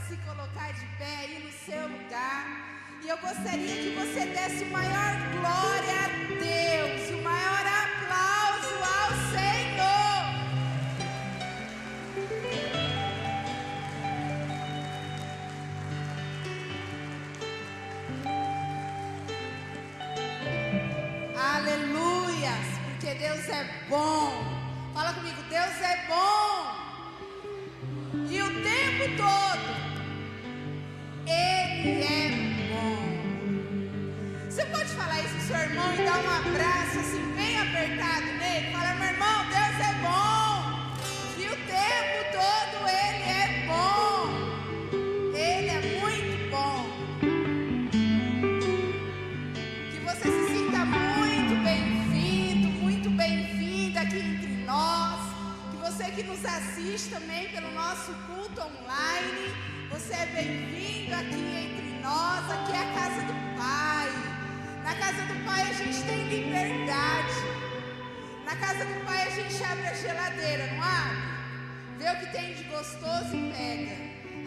se colocar de pé aí no seu lugar. E eu gostaria que você desse o maior glória a Deus, o maior aplauso ao Senhor. Aleluia, porque Deus é bom. Fala comigo, Deus é bom. E o tempo todo Ele é bom. Você pode falar isso pro seu irmão e dar um abraço assim bem apertado nele? Fala, meu irmão, Deus é bom. E o tempo todo Ele é bom. Ele é muito bom. Que você se sinta muito bem-vindo, muito bem-vinda aqui entre nós. Que você que nos assiste também pelo nosso culto online, você é bem-vindo aqui entre nós. Aqui é a casa do Pai. Na casa do Pai a gente tem liberdade. Na casa do Pai a gente abre a geladeira, não abre? Vê o que tem de gostoso e pega.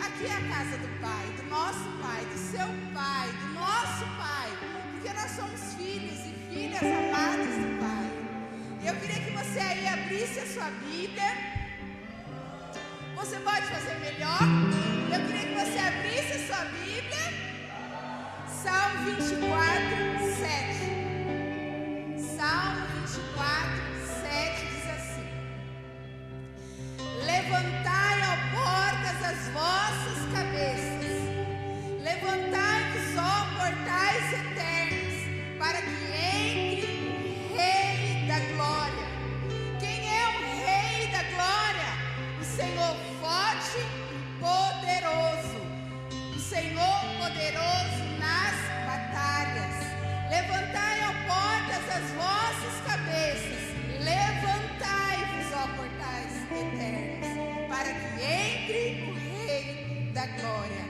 Aqui é a casa do Pai, do nosso Pai, do seu Pai, do nosso Pai. Porque nós somos filhos e filhas amadas do Pai. E eu queria que você aí abrisse a sua Bíblia. Você pode fazer melhor? Eu queria que você abrisse a sua Bíblia. Salmo 24, 7. Salmo 24, 7 diz assim: levantai, ó portas, as vossas cabeças. Levantai-vos, ó portais eternos, para que entre o Rei da Glória. Quem é o Rei da Glória? O Senhor forte e poderoso. O Senhor poderoso nas batalhas. Levantai, ó portas, as vossas cabeças. Levantai-vos, ó portais eternos, para que entre o Rei da Glória.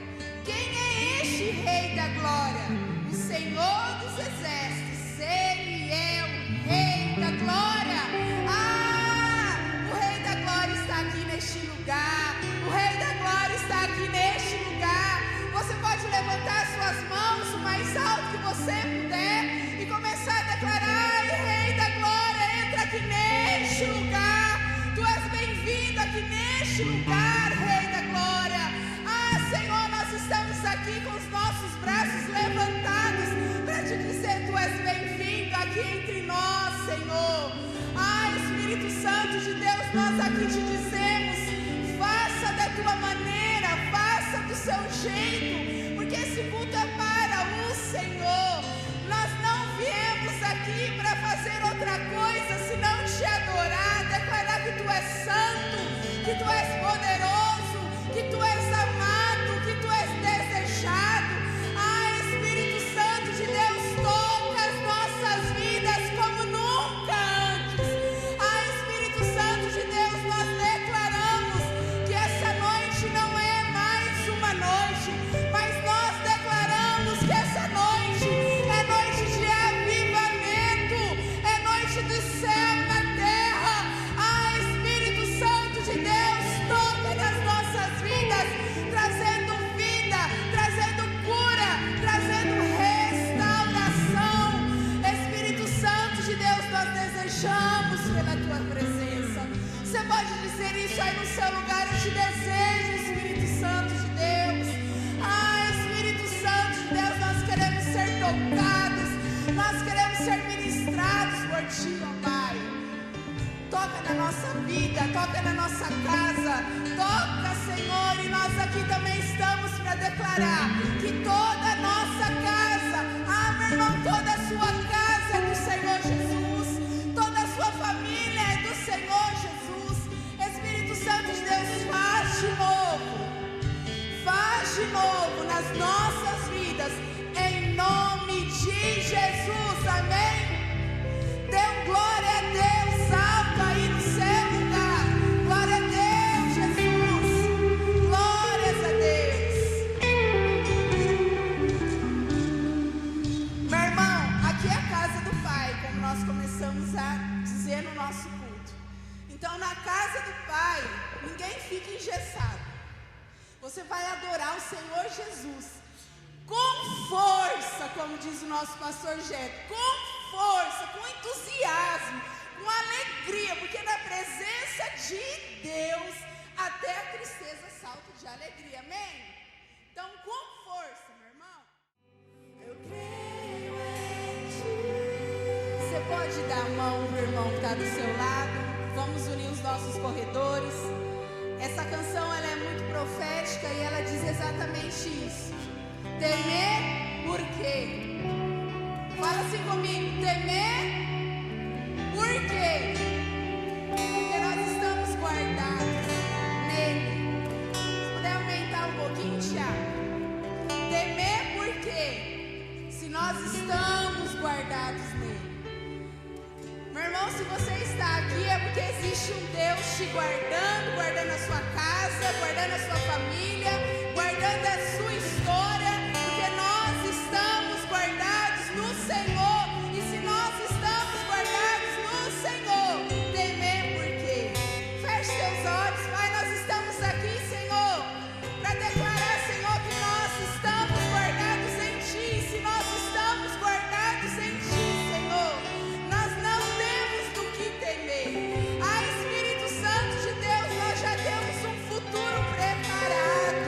Quem é este Rei da Glória? O Senhor dos Exércitos. Ele é o Rei da Glória. O Rei da Glória está aqui neste lugar. O Rei da Glória está aqui neste lugar. Você pode levantar suas mãos o mais alto que você puder e começar a declarar: Rei da Glória, entra aqui neste lugar. Tu és bem-vindo aqui neste lugar, Rei da Glória. Senhor, nós estamos aqui com os nossos braços levantados para te dizer: tu és bem-vindo aqui entre nós, Senhor. Espírito Santo de Deus, nós aqui te dizemos: faça da tua maneira, faça do seu jeito, porque esse culto é para o Senhor. Nós não viemos aqui para fazer outra coisa senão te adorar, declarar que tu és santo, que tu és poderoso, que tu és amado, que tu és desejado. Espírito Santo de Deus, toca as nossas vidas como nunca antes. Espírito Santo de Deus, nós declaramos que essa noite não é mais uma noite, mas nós declaramos que essa noite é noite de avivamento, é noite do céu na terra. Espírito Santo de Deus, toca nas nossas vidas, trazendo vida, trazendo cura, trazendo restauração. Espírito Santo de Deus, nós desejamos pela tua presença. Você pode dizer isso aí no seu lugar: eu te desejo, Espírito Santo de Deus. Espírito Santo de Deus, nós queremos ser tocados, nós queremos ser ministrados por ti, ó Pai. Toca na nossa vida, toca na nossa casa, toca, Senhor. E nós aqui também estamos para declarar que toda a nossa casa, meu irmão, toda a sua casa é do Senhor Jesus, toda a sua família é do Senhor Jesus. Espírito Santo de Deus, faz de novo nas nossas vidas, em nome de Jesus, amém? Dê glória a Deus alto aí no seu lugar. Glória a Deus, Jesus. Glórias a Deus. Meu irmão, aqui é a casa do Pai, como nós começamos a dizer no nosso culto. Então, na casa do Pai, ninguém fica engessado. Você vai adorar o Senhor Jesus com força, como diz o nosso pastor Jeto, com força, com entusiasmo, com alegria, porque na presença de Deus até a tristeza salta de alegria, amém? Então, com força, meu irmão. Eu creio em ti. Você pode dar a mão pro irmão que está do seu lado. Vamos unir os nossos corredores. Essa canção ela é muito profética e ela diz exatamente isso. Temer por quê? Fala assim comigo, temer por quê? Porque nós estamos guardados nele. Se puder aumentar um pouquinho, Tiago. Temer por quê? Se nós estamos guardados nele. Meu irmão, se você está aqui é porque existe um Deus te guardando, guardando a sua casa, guardando a sua família, guardando a sua história, porque nós estamos guardados no Senhor. E se nós estamos guardados no Senhor, temer por quê? Feche seus olhos, Pai, nós estamos aqui, Senhor, para declarar, Senhor, que nós estamos guardados em Ti. Se nós estamos guardados em Ti, Senhor, nós não temos do que temer. Ah, Espírito Santo de Deus, nós já temos um futuro preparado.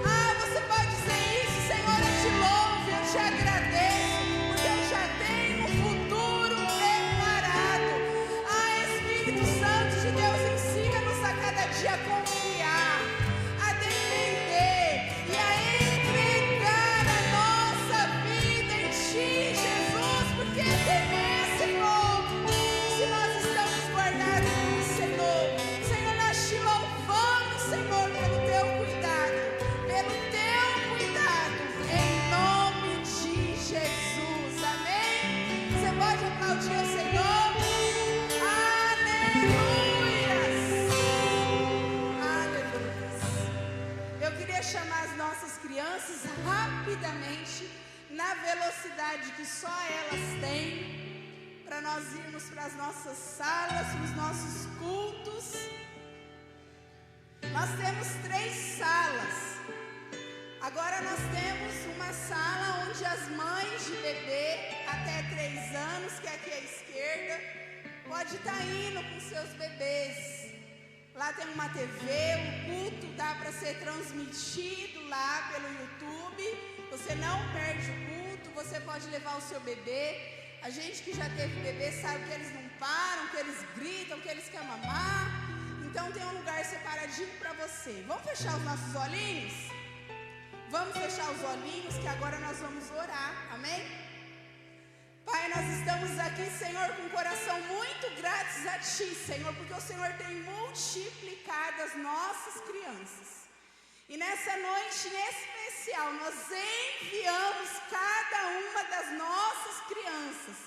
Ah, você pode dizer isso, Senhor, eu te louvo, eu te agradeço, porque eu já tenho um futuro preparado. Ah, Espírito Santo de Deus, ensina-nos a cada dia a confiar, a depender e a entregar a nossa vida em Ti, Jesus, porque temer, Senhor, se nós estamos guardados no Senhor. Senhor, nós te louvamos, Senhor, pelo Teu cuidado, em nome de Jesus, amém? Você pode aplaudir o Senhor? Aleluias! Aleluias! Eu queria chamar as nossas crianças rapidamente, na velocidade que só elas têm, para nós irmos para as nossas salas, para os nossos cultos. Nós temos 3 salas. Agora nós temos uma sala onde as mães de bebê até 3 anos, que é aqui à esquerda, pode estar indo com seus bebês. Lá tem uma TV, o culto dá para ser transmitido lá pelo YouTube. Você não perde o culto, você pode levar o seu bebê. A gente que já teve bebê sabe que eles não param, que eles gritam, que eles querem mamar. Então tem um lugar separadinho para você. Vamos fechar os nossos olhinhos? Vamos fechar os olhinhos que agora nós vamos orar, amém? Pai, nós estamos aqui, Senhor, com o coração muito gratos a Ti, Senhor, porque o Senhor tem multiplicado as nossas crianças. E nessa noite em especial, nós enviamos cada uma das nossas crianças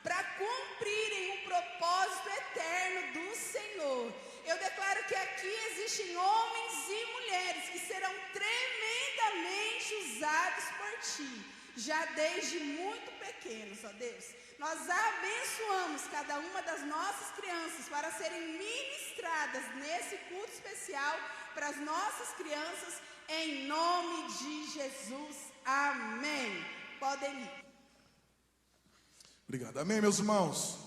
para cumprirem o propósito eterno do Senhor. Eu declaro que aqui existem homens e mulheres que serão tremendamente usados por Ti, já desde muito pequenos, ó Deus. Nós abençoamos cada uma das nossas crianças para serem ministradas nesse culto especial para as nossas crianças, em nome de Jesus. Amém. Podem ir. Obrigado. Amém, meus irmãos.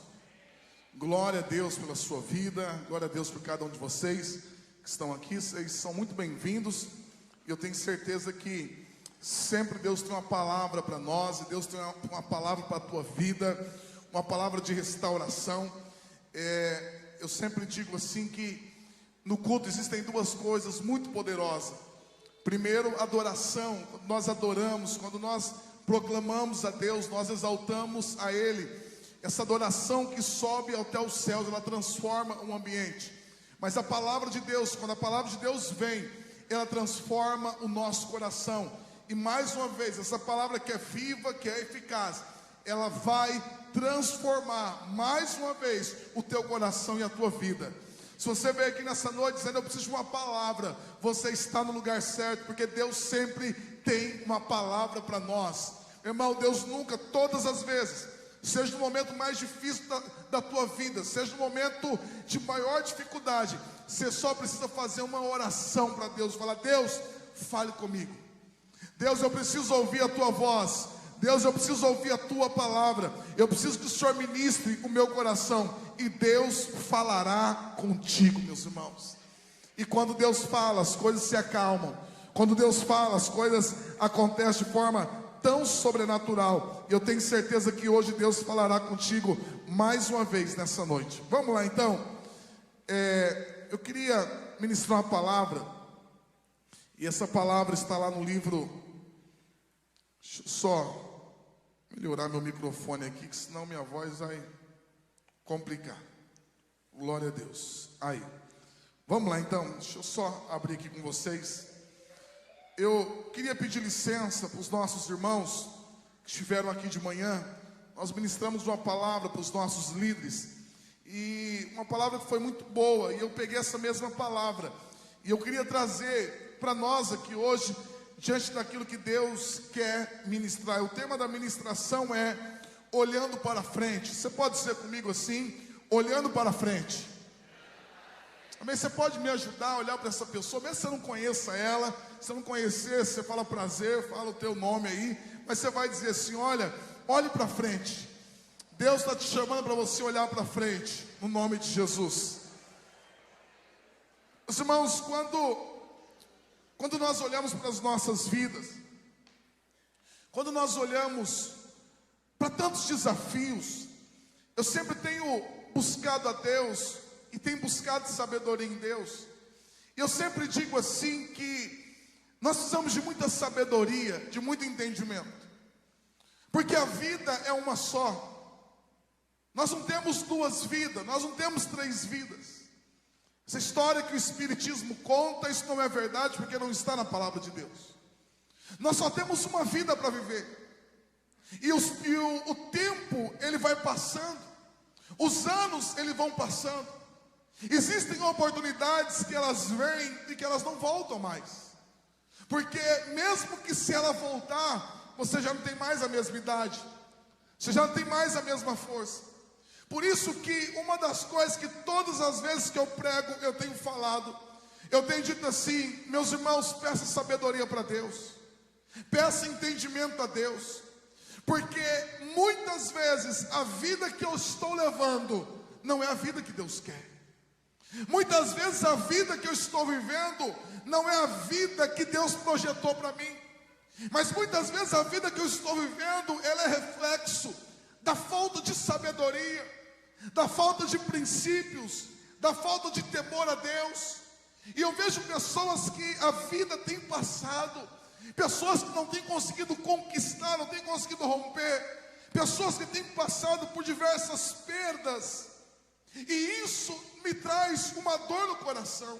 Glória a Deus pela sua vida, glória a Deus por cada um de vocês que estão aqui. Vocês são muito bem-vindos. E eu tenho certeza que sempre Deus tem uma palavra para nós, e Deus tem uma palavra para a tua vida, uma palavra de restauração. Eu sempre digo assim que no culto existem 2 coisas muito poderosas. Primeiro, adoração. Quando nós adoramos, quando nós proclamamos a Deus, nós exaltamos a Ele. Essa adoração que sobe até os céus, ela transforma um ambiente. Mas a palavra de Deus, quando a palavra de Deus vem, ela transforma o nosso coração. E mais uma vez, essa palavra que é viva, que é eficaz, ela vai transformar mais uma vez o teu coração e a tua vida. Se você veio aqui nessa noite dizendo eu preciso de uma palavra, você está no lugar certo, porque Deus sempre tem uma palavra para nós. Irmão, Deus nunca, todas as vezes, seja no momento mais difícil da tua vida, seja no momento de maior dificuldade, você só precisa fazer uma oração para Deus, falar: Deus, fale comigo. Deus, eu preciso ouvir a tua voz. Deus, eu preciso ouvir a tua palavra. Eu preciso que o Senhor ministre o meu coração. E Deus falará contigo, meus irmãos. E quando Deus fala, as coisas se acalmam. Quando Deus fala, as coisas acontecem de forma tão sobrenatural. E eu tenho certeza que hoje Deus falará contigo mais uma vez nessa noite. Vamos lá então. Eu queria ministrar uma palavra. E essa palavra está lá no livro. Deixa eu só melhorar meu microfone aqui, que senão minha voz vai complicar. Glória a Deus. Aí. Vamos lá então. Deixa eu só abrir aqui com vocês. Eu queria pedir licença para os nossos irmãos que estiveram aqui de manhã. Nós ministramos uma palavra para os nossos líderes. E uma palavra que foi muito boa. E eu peguei essa mesma palavra. E eu queria trazer para nós aqui hoje, diante daquilo que Deus quer ministrar. O tema da ministração é olhando para frente. Você pode dizer comigo assim? Olhando para frente. Amém? Você pode me ajudar a olhar para essa pessoa, mesmo que você não conheça ela. Se você não conhecer, você fala prazer, fala o teu nome aí. Mas você vai dizer assim, olha, olhe para frente. Deus está te chamando para você olhar para frente, no nome de Jesus. Meus irmãos, quando nós olhamos para as nossas vidas, quando nós olhamos para tantos desafios, eu sempre tenho buscado a Deus e tenho buscado sabedoria em Deus. E eu sempre digo assim que nós precisamos de muita sabedoria, de muito entendimento, porque a vida é uma só. Nós não temos duas vidas, nós não temos três vidas. Essa história que o Espiritismo conta, isso não é verdade, porque não está na palavra de Deus. Nós só temos uma vida para viver. E o tempo, ele vai passando. Os anos, eles vão passando. Existem oportunidades que elas vêm e que elas não voltam mais. Porque mesmo que se ela voltar, você já não tem mais a mesma idade. Você já não tem mais a mesma força. Por isso que uma das coisas que todas as vezes que eu prego, eu tenho falado, eu tenho dito assim, meus irmãos, peça sabedoria para Deus, peça entendimento a Deus, porque muitas vezes a vida que eu estou levando não é a vida que Deus quer. Muitas vezes a vida que eu estou vivendo não é a vida que Deus projetou para mim. Mas muitas vezes a vida que eu estou vivendo, ela é reflexo da falta de sabedoria, da falta de princípios, da falta de temor a Deus. E eu vejo pessoas que a vida tem passado, pessoas que não têm conseguido conquistar, não têm conseguido romper, pessoas que têm passado por diversas perdas. E isso me traz uma dor no coração,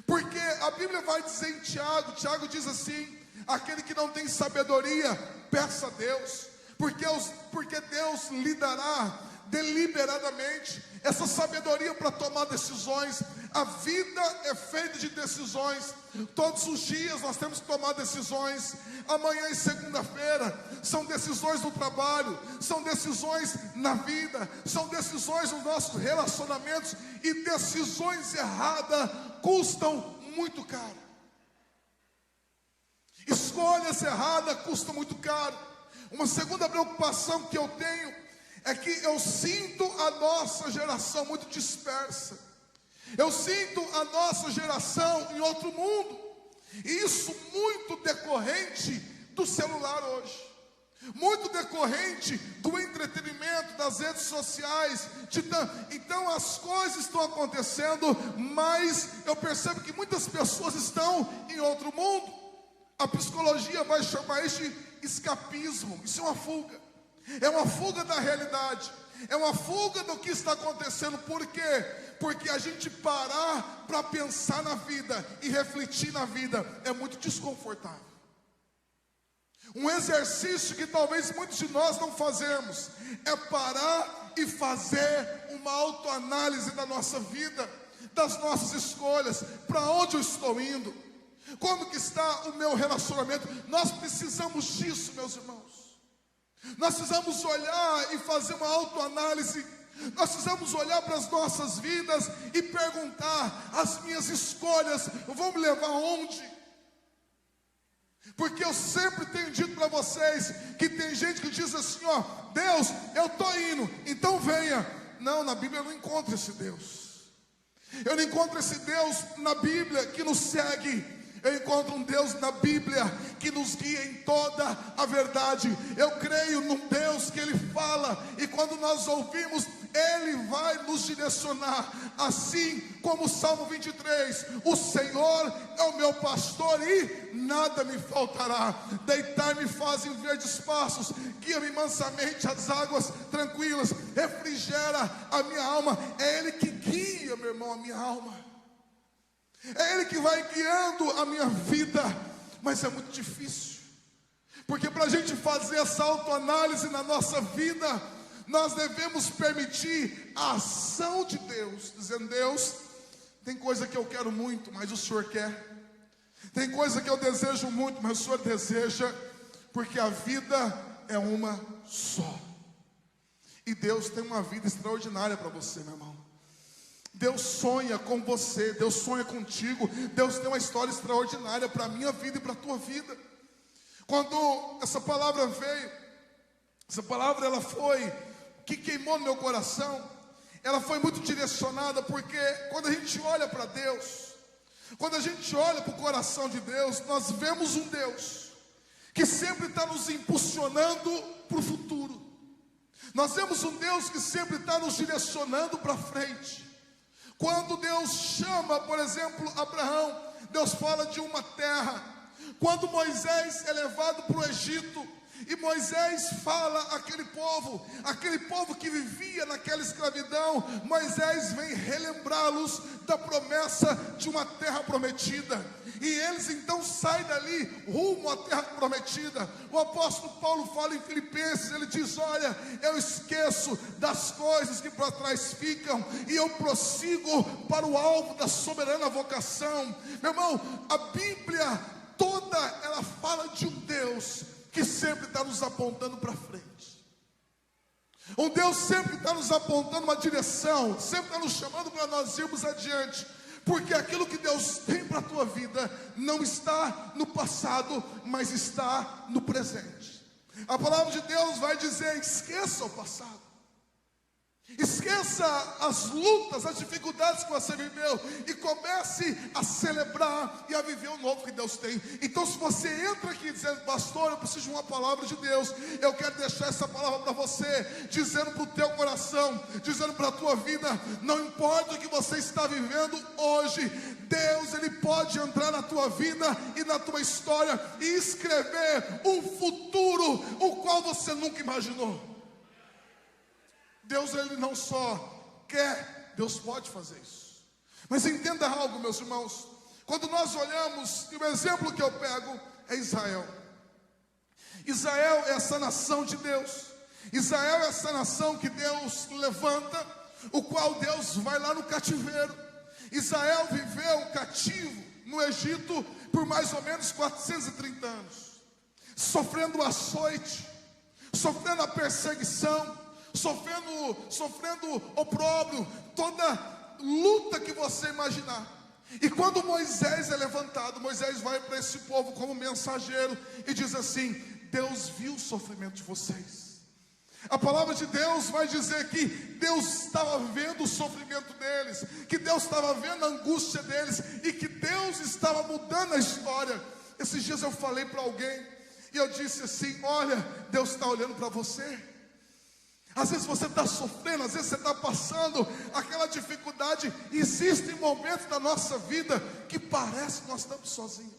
porque a Bíblia vai dizer em Tiago diz assim: aquele que não tem sabedoria, peça a Deus, porque Deus lhe dará deliberadamente essa sabedoria para tomar decisões. A vida é feita de decisões. Todos os dias nós temos que tomar decisões. Amanhã e segunda-feira são decisões no trabalho, são decisões na vida, são decisões nos nossos relacionamentos. E decisões erradas custam muito caro. Escolhas erradas custam muito caro. Uma segunda preocupação que eu tenho é que eu sinto a nossa geração muito dispersa. Eu sinto a nossa geração em outro mundo. E isso muito decorrente do celular hoje. Muito decorrente do entretenimento, das redes sociais. Então as coisas estão acontecendo, mas eu percebo que muitas pessoas estão em outro mundo. A psicologia vai chamar isso de escapismo. Isso é uma fuga. É uma fuga da realidade. É uma fuga do que está acontecendo. Por quê? Porque a gente parar para pensar na vida e refletir na vida é muito desconfortável. Um exercício que talvez muitos de nós não fazemos é parar e fazer uma autoanálise da nossa vida, das nossas escolhas. Para onde eu estou indo? Como que está o meu relacionamento? Nós precisamos disso, meus irmãos. Nós precisamos olhar e fazer uma autoanálise. Nós precisamos olhar para as nossas vidas e perguntar: as minhas escolhas vão me levar aonde? Porque eu sempre tenho dito para vocês que tem gente que diz assim, ó, Deus, eu estou indo, então venha. Não, na Bíblia eu não encontro esse Deus. Eu não encontro esse Deus na Bíblia que nos segue. Eu encontro um Deus na Bíblia que nos guia em toda a verdade. Eu creio num Deus que Ele fala, e quando nós ouvimos, Ele vai nos direcionar. Assim como o Salmo 23, o Senhor é o meu pastor e nada me faltará. Deitar-me faz em verdes passos, guia-me mansamente às águas tranquilas, refrigera a minha alma. É Ele que guia, meu irmão, a minha alma. É Ele que vai guiando a minha vida. Mas é muito difícil, porque para a gente fazer essa autoanálise na nossa vida, nós devemos permitir a ação de Deus, dizendo, Deus, tem coisa que eu quero muito, mas o Senhor quer. Tem coisa que eu desejo muito, mas o Senhor deseja. Porque a vida é uma só, e Deus tem uma vida extraordinária para você, meu irmão. Deus sonha com você, Deus sonha contigo. Deus tem uma história extraordinária para a minha vida e para a tua vida. Quando essa palavra veio, essa palavra ela foi que queimou no meu coração. Ela foi muito direcionada, porque quando a gente olha para Deus, quando a gente olha para o coração de Deus, nós vemos um Deus que sempre está nos impulsionando para o futuro. Nós vemos um Deus que sempre está nos direcionando para frente. Quando Deus chama, por exemplo, Abraão, Deus fala de uma terra. Quando Moisés é levado para o Egito, e Moisés fala àquele povo que vivia naquela escravidão, Moisés vem relembrá-los da promessa de uma terra prometida. E eles então saem dali rumo à terra prometida. O apóstolo Paulo fala em Filipenses, ele diz, olha, eu esqueço das coisas que para trás ficam, e eu prossigo para o alvo da soberana vocação. Meu irmão, a Bíblia toda, ela fala de um Deus que sempre está nos apontando para frente. Um Deus sempre está nos apontando uma direção, sempre está nos chamando para nós irmos adiante. Porque aquilo que Deus tem para a tua vida não está no passado, mas está no presente. A palavra de Deus vai dizer, esqueça o passado. Esqueça as lutas, as dificuldades que você viveu, e comece a celebrar e a viver o novo que Deus tem. Então, se você entra aqui dizendo, pastor, eu preciso de uma palavra de Deus, eu quero deixar essa palavra para você, dizendo para o teu coração, dizendo para a tua vida, não importa o que você está vivendo hoje, Deus, Ele pode entrar na tua vida e na tua história e escrever um futuro o qual você nunca imaginou. Deus, Ele não só quer, Deus pode fazer isso. Mas entenda algo, meus irmãos. Quando nós olhamos, e o exemplo que eu pego é Israel. Israel é essa nação de Deus. Israel é essa nação que Deus levanta, o qual Deus vai lá no cativeiro. Israel viveu cativo no Egito por mais ou menos 430 anos. Sofrendo açoite, sofrendo a perseguição, sofrendo opróbrio, toda luta que você imaginar. E quando Moisés é levantado, Moisés vai para esse povo como mensageiro e diz assim, Deus viu o sofrimento de vocês. A palavra de Deus vai dizer que Deus estava vendo o sofrimento deles, que Deus estava vendo a angústia deles, e que Deus estava mudando a história. Esses dias eu falei para alguém, e eu disse assim, olha, Deus está olhando para você. Às vezes você está sofrendo, às vezes você está passando aquela dificuldade. Existem momentos da nossa vida que parece que nós estamos sozinhos.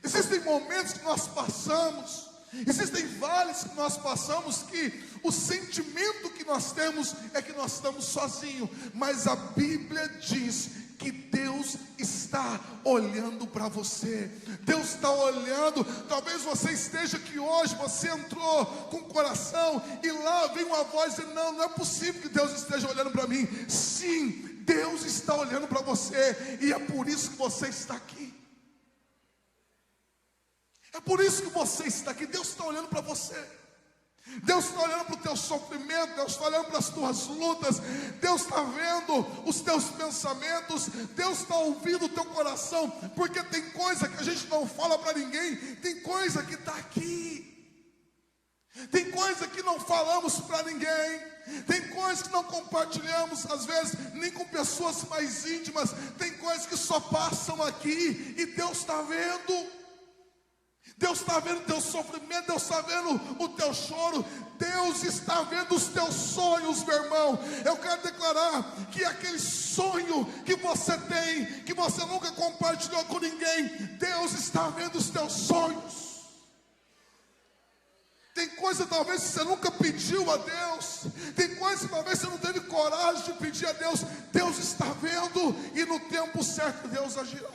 Existem momentos que nós passamos, existem vales que nós passamos, que o sentimento que nós temos é que nós estamos sozinhos. Mas a Bíblia diz que Deus está olhando para você. Deus está olhando. Talvez você esteja aqui hoje, você entrou com o coração, e lá vem uma voz dizendo, não é possível que Deus esteja olhando para mim. Sim, Deus está olhando para você, e é por isso que você está aqui. É por isso que você está aqui. Deus está olhando para você. Deus está olhando para o teu sofrimento, Deus está olhando para as tuas lutas, Deus está vendo os teus pensamentos, Deus está ouvindo o teu coração, porque tem coisa que a gente não fala para ninguém, tem coisa que está aqui, tem coisa que não falamos para ninguém, tem coisas que não compartilhamos, às vezes, nem com pessoas mais íntimas, tem coisas que só passam aqui, e Deus está vendo. Deus está vendo o teu sofrimento, Deus está vendo o teu choro, Deus está vendo os teus sonhos, meu irmão. Eu quero declarar que aquele sonho que você tem, que você nunca compartilhou com ninguém, Deus está vendo os teus sonhos. Tem coisa talvez que você nunca pediu a Deus, tem coisa que talvez você não teve coragem de pedir a Deus, Deus está vendo, e no tempo certo Deus agirá.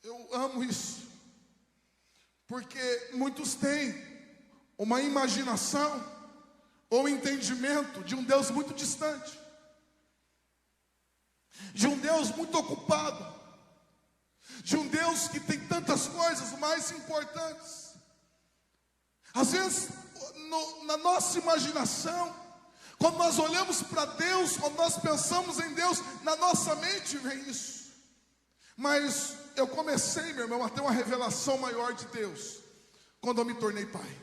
Eu amo isso, porque muitos têm uma imaginação ou entendimento de um Deus muito distante, de um Deus muito ocupado, de um Deus que tem tantas coisas mais importantes. Às vezes, na nossa imaginação, quando nós olhamos para Deus, quando nós pensamos em Deus, na nossa mente vem isso. Mas eu comecei, meu irmão, a ter uma revelação maior de Deus quando eu me tornei pai.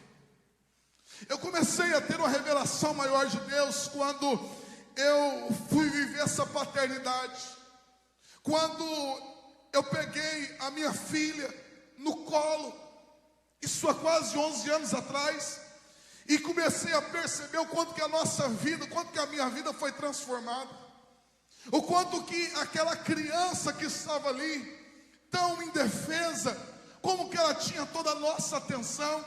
Eu comecei a ter uma revelação maior de Deus quando eu fui viver essa paternidade. Quando eu peguei a minha filha no colo, isso há quase 11 anos atrás, e comecei a perceber o quanto que a nossa vida, o quanto que a minha vida foi transformada. O quanto que aquela criança que estava ali, tão indefesa, como que ela tinha toda a nossa atenção,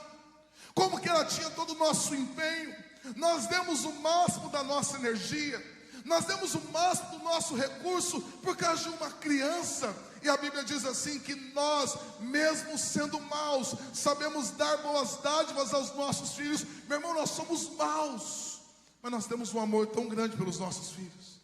como que ela tinha todo o nosso empenho. Nós demos o máximo da nossa energia, nós demos o máximo do nosso recurso por causa de uma criança. E a Bíblia diz assim, que nós, mesmo sendo maus, sabemos dar boas dádivas aos nossos filhos. Meu irmão, nós somos maus, mas nós temos um amor tão grande pelos nossos filhos,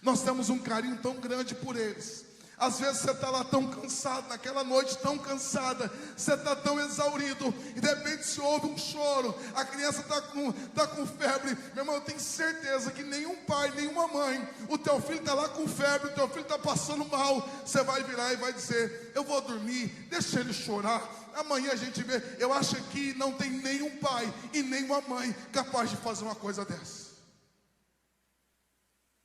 nós temos um carinho tão grande por eles. Às vezes você está lá tão cansado, naquela noite tão cansada, você está tão exaurido, e de repente se ouve um choro, a criança está com febre. Meu irmão, eu tenho certeza que nenhum pai, nenhuma mãe, o teu filho está lá com febre, o teu filho está passando mal, você vai virar e vai dizer: eu vou dormir, deixa ele chorar, amanhã a gente vê. Eu acho que não tem nenhum pai e nenhuma mãe capaz de fazer uma coisa dessa.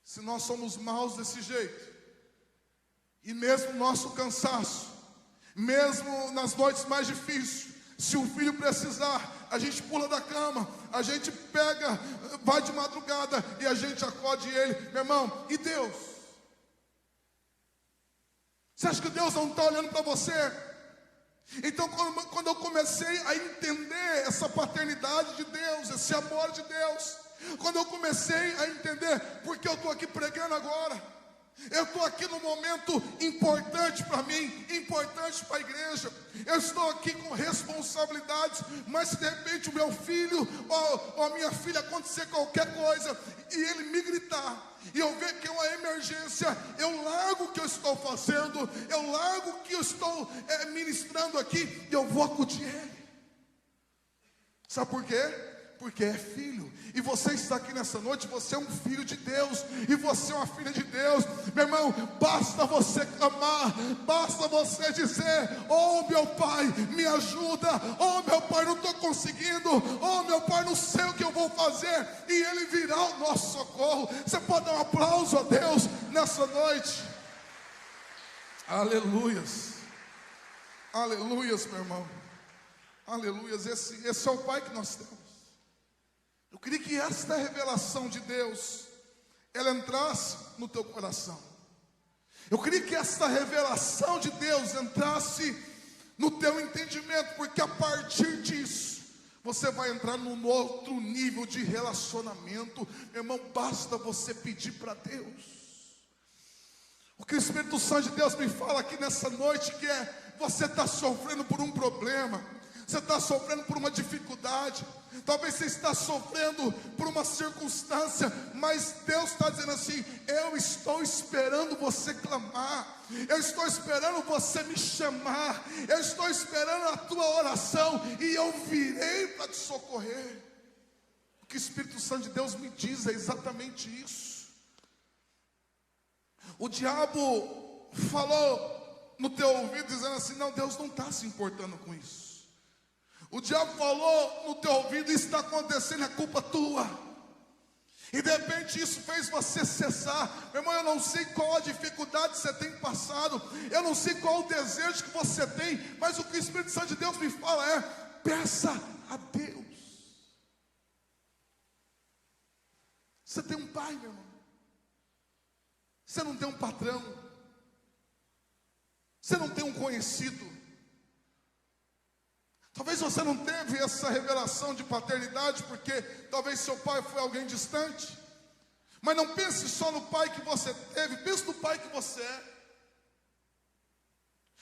Se nós somos maus desse jeito, e mesmo no nosso cansaço, mesmo nas noites mais difíceis, se o filho precisar, a gente pula da cama, a gente pega, vai de madrugada e a gente acode ele. Meu irmão, e Deus? Você acha que Deus não está olhando para você? Então, quando eu comecei a entender essa paternidade de Deus, esse amor de Deus, quando eu comecei a entender porque eu estou aqui pregando agora, eu estou aqui num momento importante para mim, importante para a igreja, eu estou aqui com responsabilidades, mas se de repente o meu filho ou a minha filha acontecer qualquer coisa, e ele me gritar, e eu ver que é uma emergência, eu largo o que eu estou fazendo, eu largo o que eu estou ministrando aqui, e eu vou acudir ele. Sabe por quê? Porque é filho, e você está aqui nessa noite, você é um filho de Deus, e você é uma filha de Deus. Meu irmão, basta você clamar, basta você dizer: oh meu pai, me ajuda, oh meu pai, não estou conseguindo, oh meu pai, não sei o que eu vou fazer, e ele virá o nosso socorro. Você pode dar um aplauso a Deus nessa noite? Aleluias, aleluias, meu irmão, aleluias. Esse é o pai que nós temos. Eu queria que esta revelação de Deus, ela entrasse no teu coração. Eu queria que esta revelação de Deus entrasse no teu entendimento, porque a partir disso, você vai entrar num outro nível de relacionamento. Meu irmão, basta você pedir para Deus. O que o Espírito Santo de Deus me fala aqui nessa noite, que é: você está sofrendo por um problema, você está sofrendo por uma dificuldade, talvez você está sofrendo por uma circunstância, mas Deus está dizendo assim: eu estou esperando você clamar, eu estou esperando você me chamar, eu estou esperando a tua oração, e eu virei para te socorrer. O que o Espírito Santo de Deus me diz é exatamente isso. O diabo falou no teu ouvido dizendo assim: não, Deus não está se importando com isso. O diabo falou no teu ouvido: isso está acontecendo, é culpa tua. E de repente isso fez você cessar. Meu irmão, eu não sei qual a dificuldade que você tem passado, eu não sei qual o desejo que você tem, mas o que o Espírito Santo de Deus me fala é: peça a Deus. Você tem um pai, meu irmão. Você não tem um patrão. Você não tem um conhecido. Talvez você não teve essa revelação de paternidade, porque talvez seu pai foi alguém distante. Mas não pense só no pai que você teve, pense no pai que você é.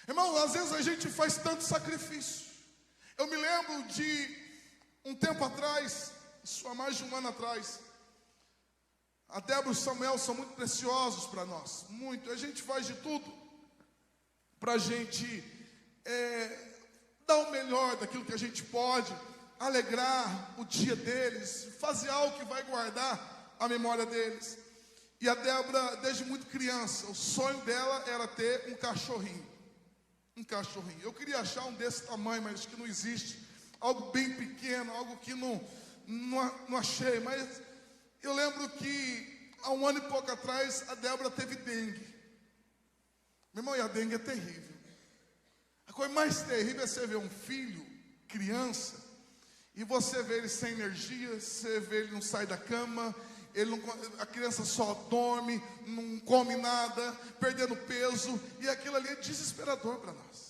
Irmão, às vezes a gente faz tanto sacrifício. Eu me lembro de um tempo atrás, isso há mais de um ano atrás, a Débora e o Samuel são muito preciosos para nós, muito. A gente faz de tudo para a gente dar o melhor daquilo que a gente pode, alegrar o dia deles, fazer algo que vai guardar a memória deles. E a Débora, desde muito criança, o sonho dela era ter um cachorrinho. Um cachorrinho. Eu queria achar um desse tamanho, mas acho que não existe. Algo bem pequeno, algo que não achei. Mas eu lembro que há um ano e pouco atrás a Débora teve dengue. Meu irmão, e a dengue é terrível. A coisa mais terrível é você ver um filho, criança, e você vê ele sem energia, você vê ele não sai da cama, a criança só dorme, não come nada, perdendo peso, e aquilo ali é desesperador para nós.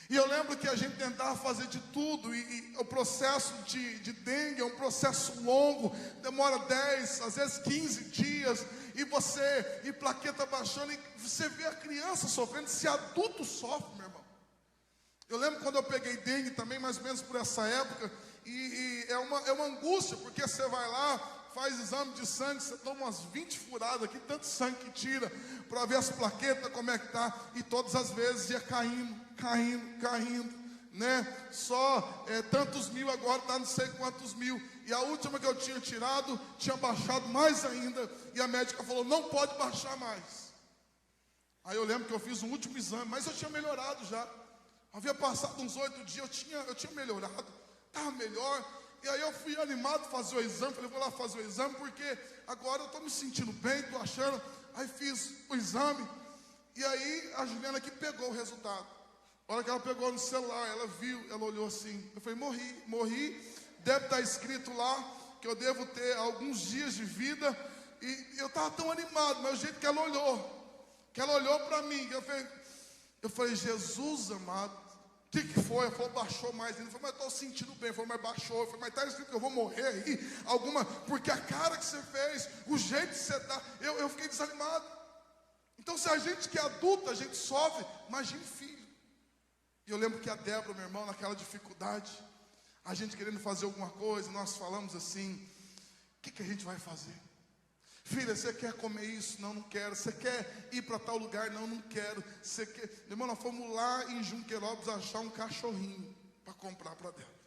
E eu lembro que a gente tentava fazer de tudo, e o processo de dengue é um processo longo, demora 10, às vezes 15 dias, e plaqueta baixando, e você vê a criança sofrendo, se adulto sofre, meu irmão. Eu lembro quando eu peguei dengue também, mais ou menos por essa época, e é uma angústia, porque você vai lá, faz exame de sangue, você toma umas 20 furadas aqui, tanto sangue que tira, para ver as plaquetas, como é que tá, e todas as vezes ia caindo, né? Só tantos mil, agora está não sei quantos mil. E a última que eu tinha tirado, tinha baixado mais ainda, e a médica falou: não pode baixar mais. Aí eu lembro que eu fiz um último exame, mas eu tinha melhorado já. Havia passado uns 8 dias, eu tinha melhorado, estava melhor. E aí eu fui animado fazer o exame, falei: vou lá fazer o exame, porque agora eu estou me sentindo bem, estou achando. Aí fiz o exame, e aí a Juliana aqui pegou o resultado. A hora que ela pegou no celular, ela viu, ela olhou assim. Eu falei: morri, deve estar escrito lá que eu devo ter alguns dias de vida. E eu estava tão animado, mas o jeito que ela olhou para mim, eu falei: Jesus amado, o que foi? Ela falou: baixou mais ainda. Eu falei: mas estou sentindo bem. Eu falei: mas baixou. Eu falei: mas está escrito que eu vou morrer aí? Porque a cara que você fez, o jeito que você está, eu fiquei desanimado. Então, se a gente que é adulto, a gente sofre, imagine filho. E eu lembro que a Débora, meu irmão, naquela dificuldade, a gente querendo fazer alguma coisa, nós falamos assim: o que a gente vai fazer? Filha, você quer comer isso? Não quero. Você quer ir para tal lugar? Não quero. Você quer... Meu irmão, nós fomos lá em Junqueirópolis achar um cachorrinho para comprar para Débora.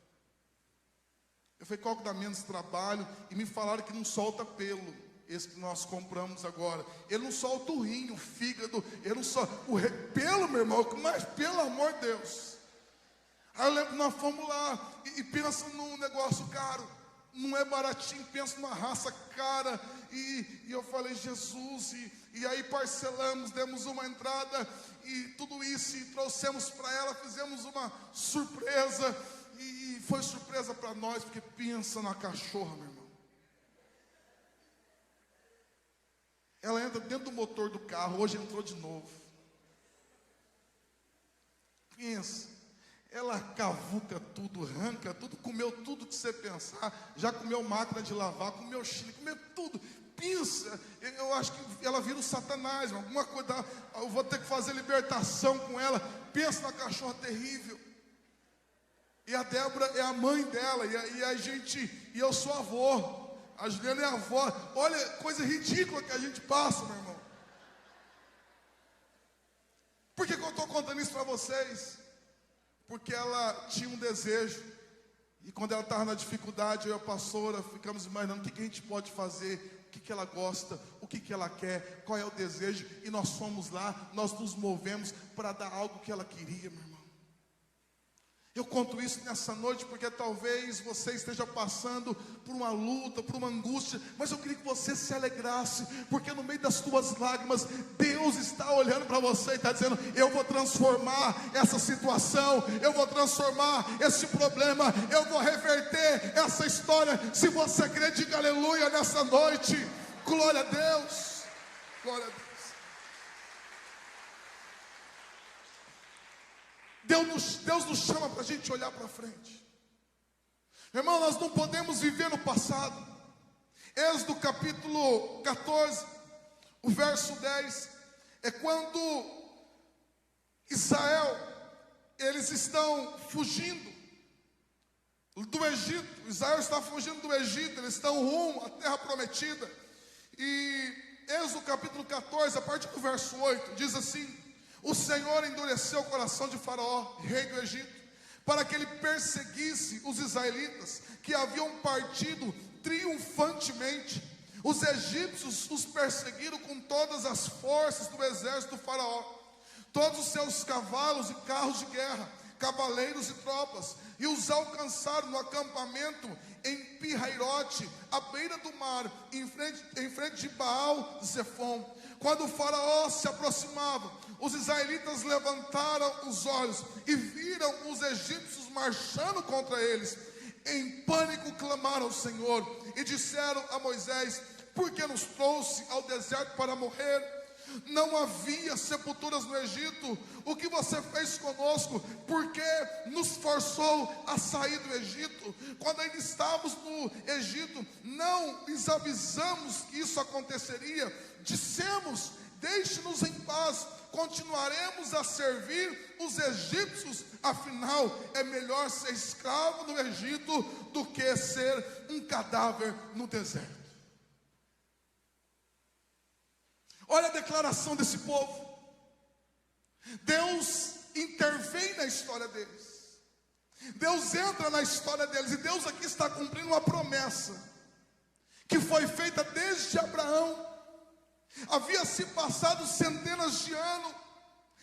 Eu falei: qual que dá menos trabalho? E me falaram que não solta pelo. Esse que nós compramos agora, ele não solta o rim, o fígado, ele não solta pelo, meu irmão, mas pelo amor de Deus. Aí eu lembro que nós fomos lá e pensa num negócio caro, não é baratinho, pensa numa raça cara, e eu falei: Jesus, e aí parcelamos, demos uma entrada e tudo isso, e trouxemos para ela, fizemos uma surpresa, e foi surpresa para nós, porque pensa na cachorra, meu irmão. Ela entra dentro do motor do carro, hoje entrou de novo. Pensa, ela cavuca tudo, arranca tudo, comeu tudo que você pensar, já comeu máquina de lavar, comeu chile, comeu tudo. Pensa, eu acho que ela vira o Satanás, alguma coisa, eu vou ter que fazer libertação com ela. Pensa na cachorra terrível. E a Débora é a mãe dela, e eu sou avô. A Juliana é a avó. Olha, coisa ridícula que a gente passa, meu irmão. Por que eu estou contando isso para vocês? Porque ela tinha um desejo. E quando ela estava na dificuldade, eu e a pastora ficamos imaginando o que a gente pode fazer, o que ela gosta, o que ela quer, qual é o desejo. E nós fomos lá, nós nos movemos para dar algo que ela queria, meu irmão. Eu conto isso nessa noite porque talvez você esteja passando por uma luta, por uma angústia, mas eu queria que você se alegrasse, porque no meio das tuas lágrimas, Deus está olhando para você e está dizendo: eu vou transformar essa situação, eu vou transformar esse problema, eu vou reverter essa história. Se você crê, diga aleluia nessa noite. Glória a Deus, glória a Deus. Deus nos chama para a gente olhar para frente. Irmão, nós não podemos viver no passado. Êxodo capítulo 14, o verso 10, é quando Israel, eles estão fugindo do Egito. Israel está fugindo do Egito, eles estão rumo à terra prometida. E Êxodo capítulo 14, a partir do verso 8, diz assim: o Senhor endureceu o coração de Faraó, rei do Egito, para que ele perseguisse os israelitas que haviam partido triunfantemente. Os egípcios os perseguiram com todas as forças do exército do Faraó, todos os seus cavalos e carros de guerra, cavaleiros e tropas, e os alcançaram no acampamento em Pi-Hairote, à beira do mar, em frente de Baal-Zefon. Quando o Faraó se aproximava, os israelitas levantaram os olhos e viram os egípcios marchando contra eles. Em pânico clamaram ao Senhor e disseram a Moisés: por que nos trouxe ao deserto para morrer? Não havia sepulturas no Egito. O que você fez conosco? Por que nos forçou a sair do Egito? Quando ainda estávamos no Egito, não lhes avisamos que isso aconteceria. Dissemos: deixe-nos em paz, continuaremos a servir os egípcios. Afinal, é melhor ser escravo no Egito do que ser um cadáver no deserto. Olha a declaração desse povo. Deus intervém na história deles. Deus entra na história deles. E Deus aqui está cumprindo uma promessa que foi feita desde Abraão. Havia se passado centenas de anos,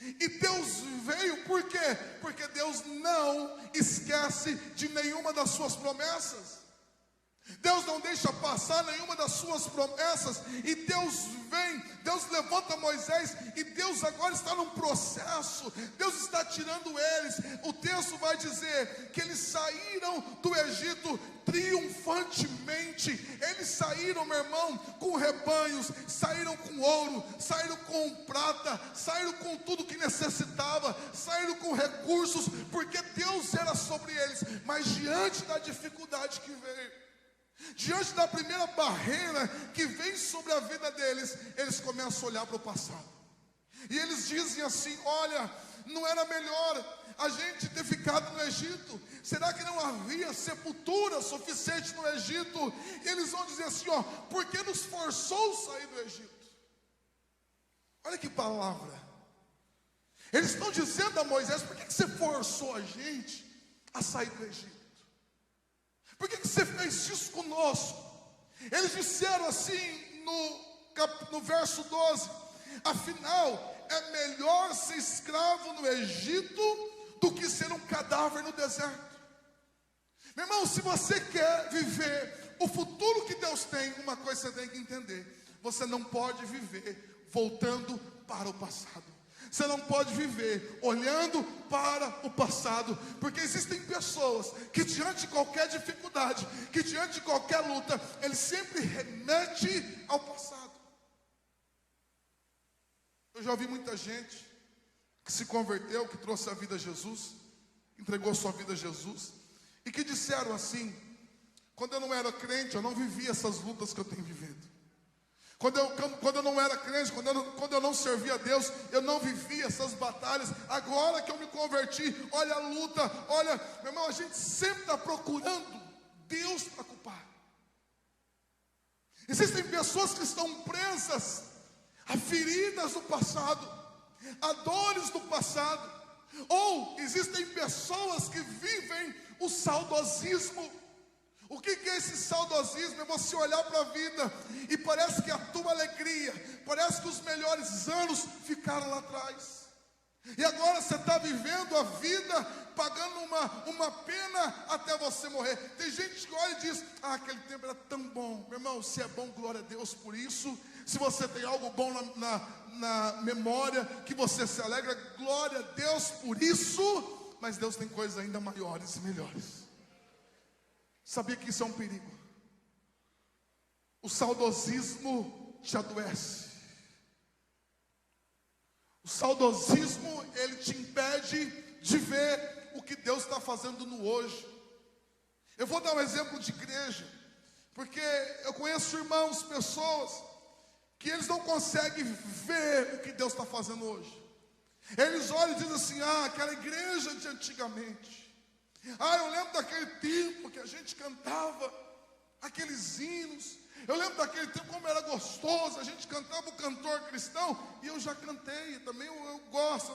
e Deus veio. Por quê? Porque Deus não esquece de nenhuma das suas promessas. Deus não deixa passar nenhuma das suas promessas. E Deus vem, Deus levanta Moisés, e Deus agora está num processo. Deus está tirando eles. O texto vai dizer que eles saíram do Egito triunfantemente. Eles saíram, meu irmão, com rebanhos, saíram com ouro, saíram com prata, saíram com tudo que necessitava, saíram com recursos, porque Deus era sobre eles. Mas diante da dificuldade que veio, diante da primeira barreira que vem sobre a vida deles, eles começam a olhar para o passado. E eles dizem assim: olha, não era melhor a gente ter ficado no Egito? Será que não havia sepultura suficiente no Egito? E eles vão dizer assim: ó, por que nos forçou a sair do Egito? Olha que palavra. Eles estão dizendo a Moisés: por que você forçou a gente a sair do Egito? Por que você fez isso conosco? Eles disseram assim no verso 12: afinal, é melhor ser escravo no Egito do que ser um cadáver no deserto. Meu irmão, se você quer viver o futuro que Deus tem, uma coisa você tem que entender: você não pode viver voltando para o passado. Você não pode viver olhando para o passado, porque existem pessoas que diante de qualquer dificuldade, que diante de qualquer luta, ele sempre remete ao passado. Eu já ouvi muita gente que se converteu, que trouxe a vida a Jesus, entregou sua vida a Jesus, e que disseram assim: quando eu não era crente, eu não vivia essas lutas que eu tenho vivido. Quando eu não era crente, quando eu não servia a Deus, eu não vivia essas batalhas. Agora que eu me converti, olha a luta, olha, meu irmão, a gente sempre está procurando Deus para culpar. Existem pessoas que estão presas a feridas do passado, a dores do passado, ou existem pessoas que vivem o saudosismo. O que é esse saudosismo? É você olhar para a vida e parece que a tua alegria, parece que os melhores anos ficaram lá atrás. E agora você está vivendo a vida, pagando uma pena até você morrer. Tem gente que olha e diz: aquele tempo era tão bom. Meu irmão, se é bom, glória a Deus por isso. Se você tem algo bom na memória, que você se alegra, glória a Deus por isso. Mas Deus tem coisas ainda maiores e melhores. Sabia que isso é um perigo? O saudosismo te adoece. O saudosismo, ele te impede de ver o que Deus está fazendo no hoje. Eu vou dar um exemplo de igreja, porque eu conheço irmãos, pessoas, que eles não conseguem ver o que Deus está fazendo hoje. Eles olham e dizem assim: aquela igreja de antigamente. Eu lembro daquele tempo que a gente cantava aqueles hinos. Eu lembro daquele tempo como era gostoso. A gente cantava o cantor cristão. E eu já cantei também, eu gosto,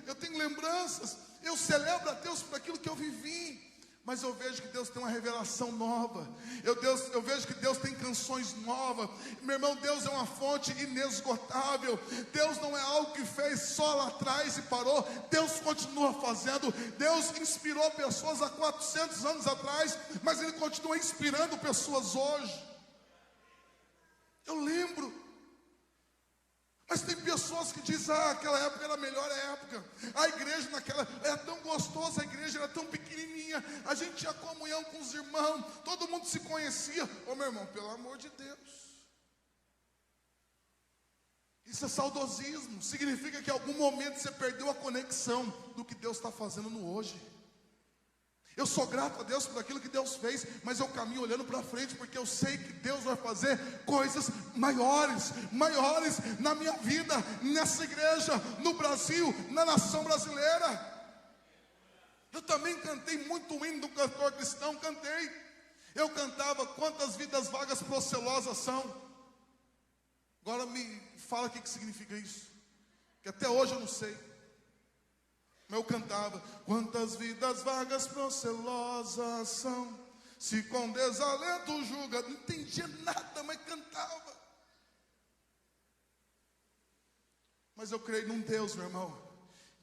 eu tenho lembranças. Eu celebro a Deus por aquilo que eu vivi. Mas eu vejo que Deus tem uma revelação nova. Eu vejo que Deus tem canções novas. Meu irmão, Deus é uma fonte inesgotável. Deus não é algo que fez só lá atrás e parou. Deus continua fazendo. Deus inspirou pessoas há 400 anos atrás, mas Ele continua inspirando pessoas hoje. Eu lembro. Mas tem pessoas que dizem: aquela época era a melhor época. A igreja naquela era tão gostosa, a igreja era tão pequenininha, a gente tinha comunhão com os irmãos, todo mundo se conhecia. Meu irmão, pelo amor de Deus, isso é saudosismo. Significa que em algum momento você perdeu a conexão do que Deus está fazendo no hoje. Eu sou grato a Deus por aquilo que Deus fez, mas eu caminho olhando para frente, porque eu sei que Deus vai fazer coisas maiores na minha vida, nessa igreja, no Brasil, na nação brasileira. Eu também cantei muito hino do cantor cristão, cantei. Eu cantava: quantas vidas vagas procelosas são. Agora me fala o que significa isso, que até hoje eu não sei. Eu cantava: quantas vidas vagas procelosas são, se com desalento julga. Não entendia nada, mas cantava. Mas eu creio num Deus, meu irmão,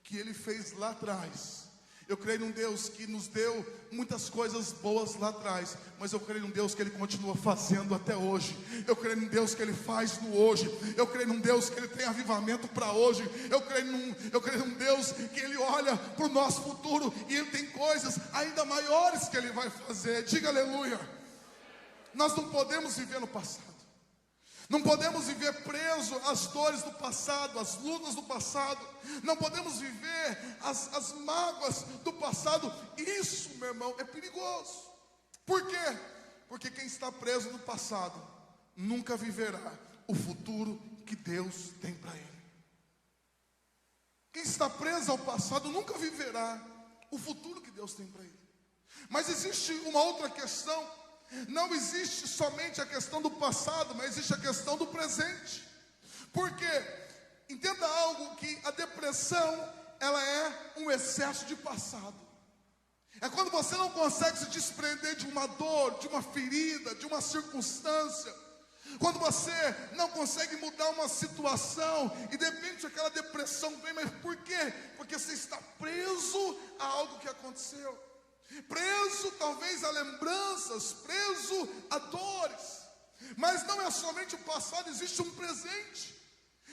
que Ele fez lá atrás. Eu creio num Deus que nos deu muitas coisas boas lá atrás, mas eu creio num Deus que Ele continua fazendo até hoje. Eu creio num Deus que Ele faz no hoje. Eu creio num Deus que Ele tem avivamento para hoje. Eu creio num Deus que Ele olha para o nosso futuro e Ele tem coisas ainda maiores que Ele vai fazer. Diga aleluia. Nós não podemos viver no passado. Não podemos viver preso às dores do passado, às lutas do passado. Não podemos viver as mágoas do passado. Isso, meu irmão, é perigoso. Por quê? Porque quem está preso no passado nunca viverá o futuro que Deus tem para ele. Quem está preso ao passado nunca viverá o futuro que Deus tem para ele. Mas existe uma outra questão. Não existe somente a questão do passado, mas existe a questão do presente. Por quê? Entenda algo, que a depressão, ela é um excesso de passado. É quando você não consegue se desprender de uma dor, de uma ferida, de uma circunstância. Quando você não consegue mudar uma situação e de repente aquela depressão vem. Mas por quê? Porque você está preso a algo que aconteceu. Preso talvez a lembranças, preso a dores. Mas não é somente o passado, existe um presente.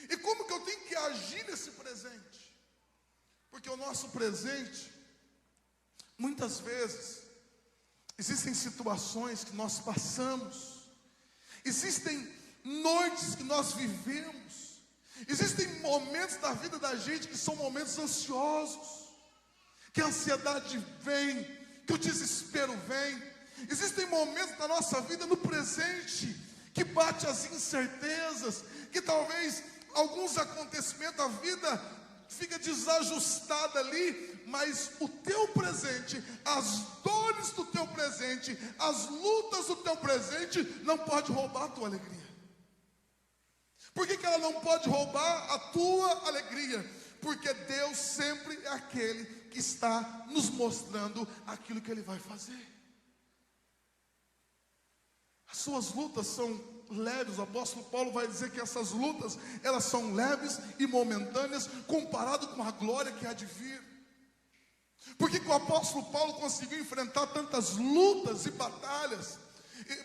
E como que eu tenho que agir nesse presente? Porque o nosso presente, muitas vezes, existem situações que nós passamos, existem noites que nós vivemos, existem momentos da vida da gente que são momentos ansiosos, que a ansiedade vem, que o desespero vem. Existem momentos da nossa vida no presente que bate as incertezas, que talvez alguns acontecimentos da vida fica desajustada ali, mas o teu presente, as dores do teu presente, as lutas do teu presente, não pode roubar a tua alegria. Por que ela não pode roubar a tua alegria? Porque Deus sempre é aquele que está nos mostrando aquilo que Ele vai fazer. As suas lutas são leves. O apóstolo Paulo vai dizer que essas lutas, elas são leves e momentâneas comparado com a glória que há de vir. Por que o apóstolo Paulo conseguiu enfrentar tantas lutas e batalhas?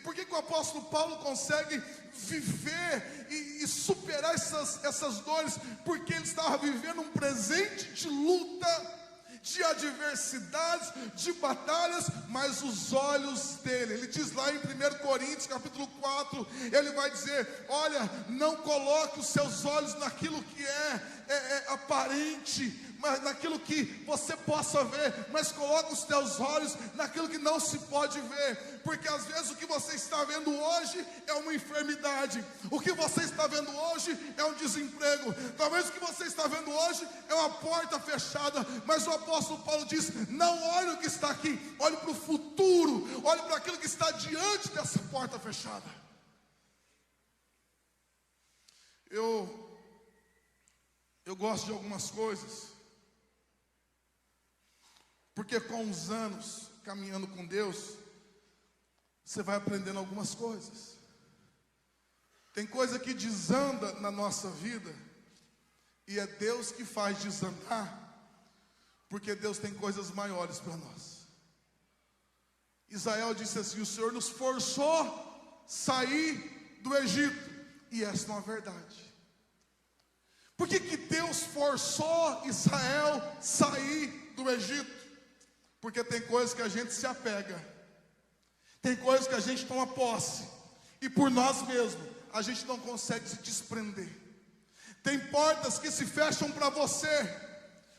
Por que o apóstolo Paulo consegue viver e superar essas dores? Porque ele estava vivendo um presente de luta, de adversidades, de batalhas, mas os olhos dele, ele diz lá em 1 Coríntios capítulo 4, ele vai dizer: olha, não coloque os seus olhos naquilo que é aparente, mas naquilo que você possa ver, mas coloque os teus olhos naquilo que não se pode ver, porque às vezes o que você está vendo hoje é uma enfermidade, o que você está vendo hoje é um desemprego, talvez o que você está vendo hoje é uma porta fechada, mas o apóstolo Paulo diz: não olhe o que está aqui, olhe para o futuro, olhe para aquilo que está diante dessa porta fechada. Eu gosto de algumas coisas, porque com os anos caminhando com Deus, você vai aprendendo algumas coisas. Tem coisa que desanda na nossa vida, e é Deus que faz desandar, porque Deus tem coisas maiores para nós. Israel disse assim: o Senhor nos forçou a sair do Egito, e essa não é a verdade. Por que Deus forçou Israel a sair do Egito? Porque tem coisas que a gente se apega, tem coisas que a gente toma posse, e por nós mesmos a gente não consegue se desprender. Tem portas que se fecham para você,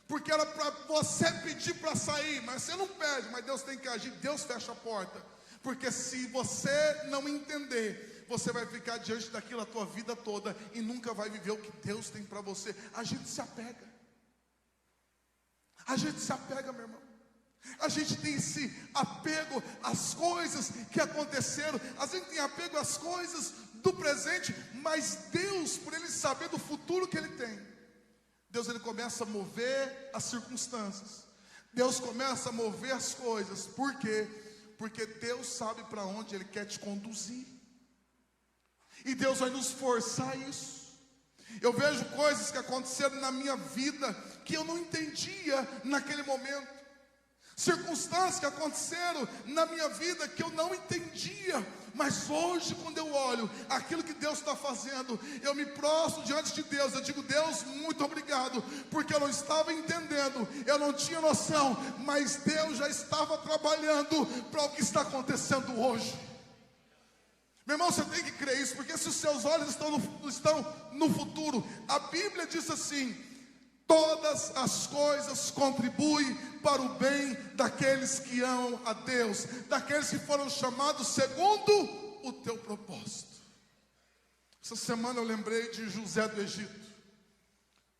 porque era para você pedir para sair, mas você não pede, mas Deus tem que agir. Deus fecha a porta, porque se você não entender, você vai ficar diante daquilo a tua vida toda e nunca vai viver o que Deus tem para você. A gente se apega, meu irmão. A gente tem esse apego às coisas que aconteceram, a gente tem apego às coisas do presente, mas Deus, por Ele saber do futuro que Ele tem, Deus, Ele começa a mover as circunstâncias, Deus começa a mover as coisas. Por quê? Porque Deus sabe para onde Ele quer te conduzir, e Deus vai nos forçar a isso. Eu vejo coisas que aconteceram na minha vida que eu não entendia naquele momento, circunstâncias que aconteceram na minha vida que eu não entendia, mas hoje, quando eu olho aquilo que Deus está fazendo, eu me prostro diante de Deus, eu digo: Deus, muito obrigado, porque eu não estava entendendo, eu não tinha noção, mas Deus já estava trabalhando para o que está acontecendo hoje. Meu irmão, você tem que crer isso, porque se os seus olhos estão no futuro, a Bíblia diz assim: todas as coisas contribuem para o bem daqueles que amam a Deus, daqueles que foram chamados segundo o teu propósito. Essa semana eu lembrei de José do Egito.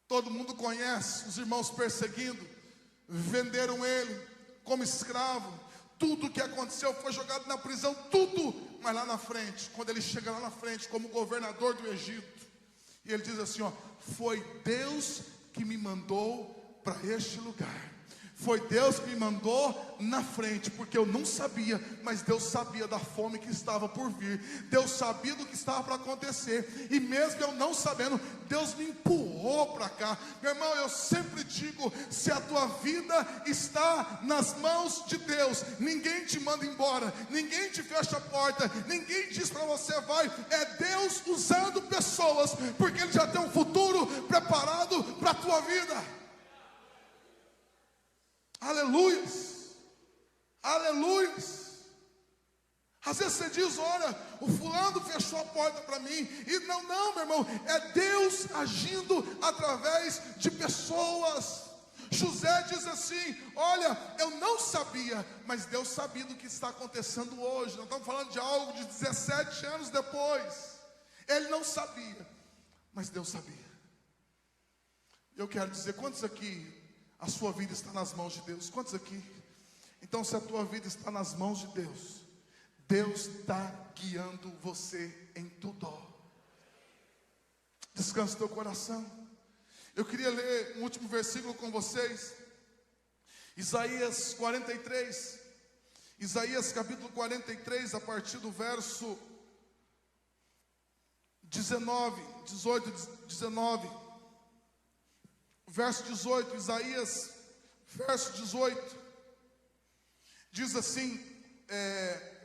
Todo mundo conhece, os irmãos perseguindo, venderam ele como escravo. Tudo o que aconteceu, foi jogado na prisão, tudo. Mas lá na frente, quando ele chega lá na frente como governador do Egito, e ele diz assim: ó, foi Deus que me mandou para este lugar. Foi Deus que me mandou na frente, porque eu não sabia, mas Deus sabia da fome que estava por vir. Deus sabia do que estava para acontecer, e mesmo eu não sabendo, Deus me empurrou para cá. Meu irmão, eu sempre digo: se a tua vida está nas mãos de Deus, ninguém te manda embora, ninguém te fecha a porta, ninguém diz para você vai. É Deus usando pessoas, porque Ele já tem um futuro preparado para a tua vida. Aleluias, aleluias. Às vezes você diz: olha, o fulano fechou a porta para mim. E não, meu irmão, é Deus agindo através de pessoas. José diz assim: olha, eu não não sabia, mas Deus sabia do que está acontecendo hoje. Nós estamos falando de algo de 17 anos depois. Ele não sabia, mas Deus sabia. Eu quero dizer, quantos aqui a sua vida está nas mãos de Deus? Quantos aqui? Então, se a tua vida está nas mãos de Deus, Deus está guiando você em tudo. Descansa o teu coração. Eu queria ler um último versículo com vocês. Isaías 43. Isaías capítulo 43, a partir do verso 19, 18, 19. Verso 18, Isaías, verso 18. Diz assim,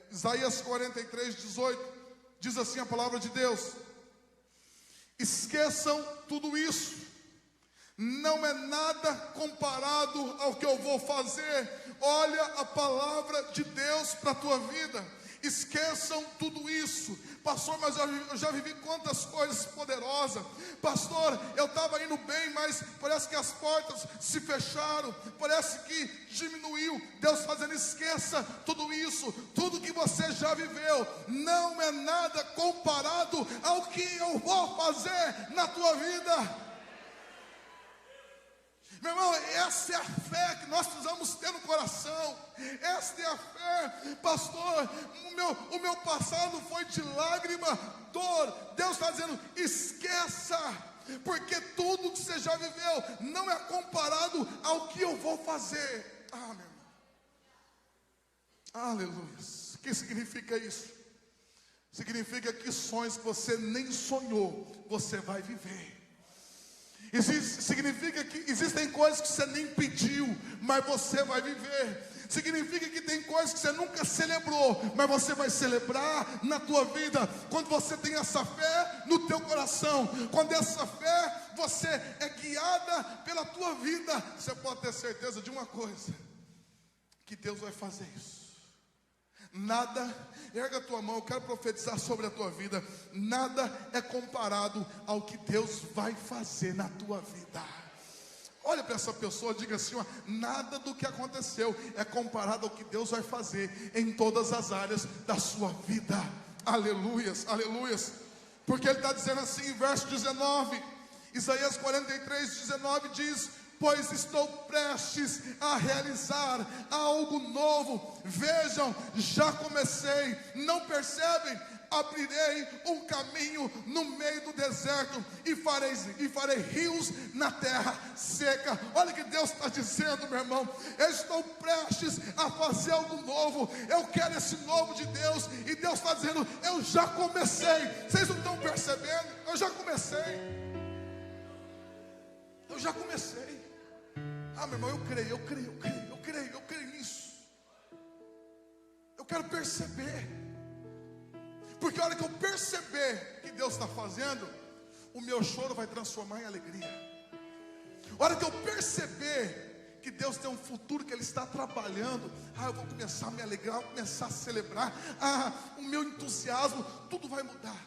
Isaías 43, 18. Diz assim a palavra de Deus: esqueçam tudo isso, não é nada comparado ao que eu vou fazer. Olha a palavra de Deus para a tua vida. Esqueçam tudo isso. Pastor, mas eu já vivi quantas coisas poderosas. Pastor, eu estava indo bem, mas parece que as portas se fecharam, parece que diminuiu. Deus fazendo, esqueça tudo isso, tudo que você já viveu, não é nada comparado ao que eu vou fazer na tua vida. Meu irmão, essa é a fé que nós precisamos ter no coração. Essa é a fé. Pastor, o meu passado foi de lágrima, dor. Deus está dizendo, esqueça, porque tudo que você já viveu não é comparado ao que eu vou fazer. Ah, meu irmão, aleluia. O que significa isso? Significa que sonhos que você nem sonhou, você vai viver. Significa que existem coisas que você nem pediu, mas você vai viver. Significa que tem coisas que você nunca celebrou, mas você vai celebrar na tua vida. Quando você tem essa fé no teu coração, quando essa fé você é guiada pela tua vida, você pode ter certeza de uma coisa, que Deus vai fazer isso. Nada, erga a tua mão, eu quero profetizar sobre a tua vida. Nada é comparado ao que Deus vai fazer na tua vida. Olha para essa pessoa, diga assim, ó, nada do que aconteceu é comparado ao que Deus vai fazer em todas as áreas da sua vida. Aleluias, aleluias. Porque ele está dizendo assim em verso 19, Isaías 43, 19 diz: pois estou prestes a realizar algo novo. Vejam, já comecei, não percebem? Abrirei um caminho no meio do deserto e farei rios na terra seca. Olha o que Deus está dizendo, meu irmão. Eu estou prestes a fazer algo novo. Eu quero esse novo de Deus. E Deus está dizendo, eu já comecei. Vocês não estão percebendo? Eu já comecei. Eu já comecei. Ah, meu irmão, eu creio nisso. Eu quero perceber. Porque a hora que eu perceber que Deus está fazendo, o meu choro vai transformar em alegria. A hora que eu perceber que Deus tem um futuro, que Ele está trabalhando, eu vou começar a me alegrar, vou começar a celebrar. O meu entusiasmo, tudo vai mudar.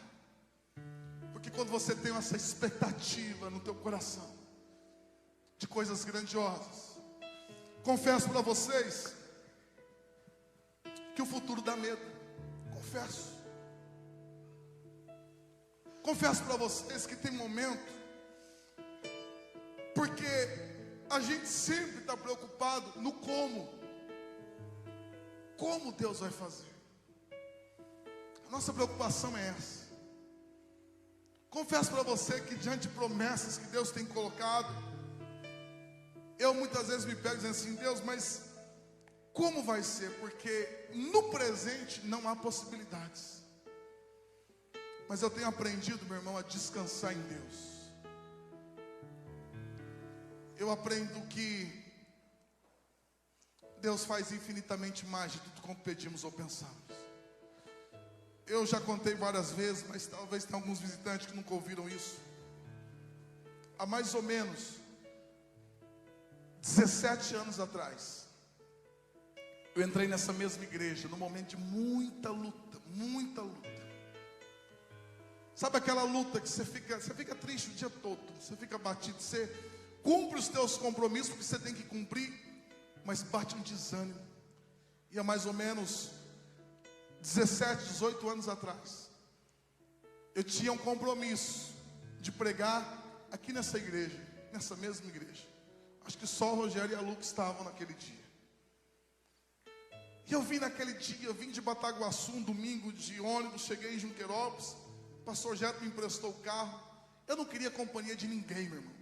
Porque quando você tem essa expectativa no teu coração de coisas grandiosas, confesso para vocês que o futuro dá medo. Confesso para vocês que tem momento, porque a gente sempre está preocupado no como Deus vai fazer. A nossa preocupação é essa. Confesso para você que diante de promessas que Deus tem colocado, eu muitas vezes me pego dizendo assim, Deus, mas como vai ser? Porque no presente não há possibilidades. Mas eu tenho aprendido, meu irmão, a descansar em Deus. Eu aprendo que Deus faz infinitamente mais de tudo como pedimos ou pensamos. Eu já contei várias vezes, mas talvez tenha alguns visitantes que nunca ouviram isso. Há mais ou menos 17 anos atrás, eu entrei nessa mesma igreja, num momento de muita luta. Sabe aquela luta que você fica triste o dia todo, você fica batido, você cumpre os teus compromissos, porque você tem que cumprir, mas bate um desânimo. E há mais ou menos 17, 18 anos atrás, eu tinha um compromisso de pregar aqui nessa igreja, nessa mesma igreja. Acho que só o Rogério e a Lu que estavam naquele dia. E eu vim naquele dia, eu vim de Bataguaçu, um domingo de ônibus, cheguei em Junqueirópolis, o pastor Jeto me emprestou o carro. Eu não queria companhia de ninguém, meu irmão.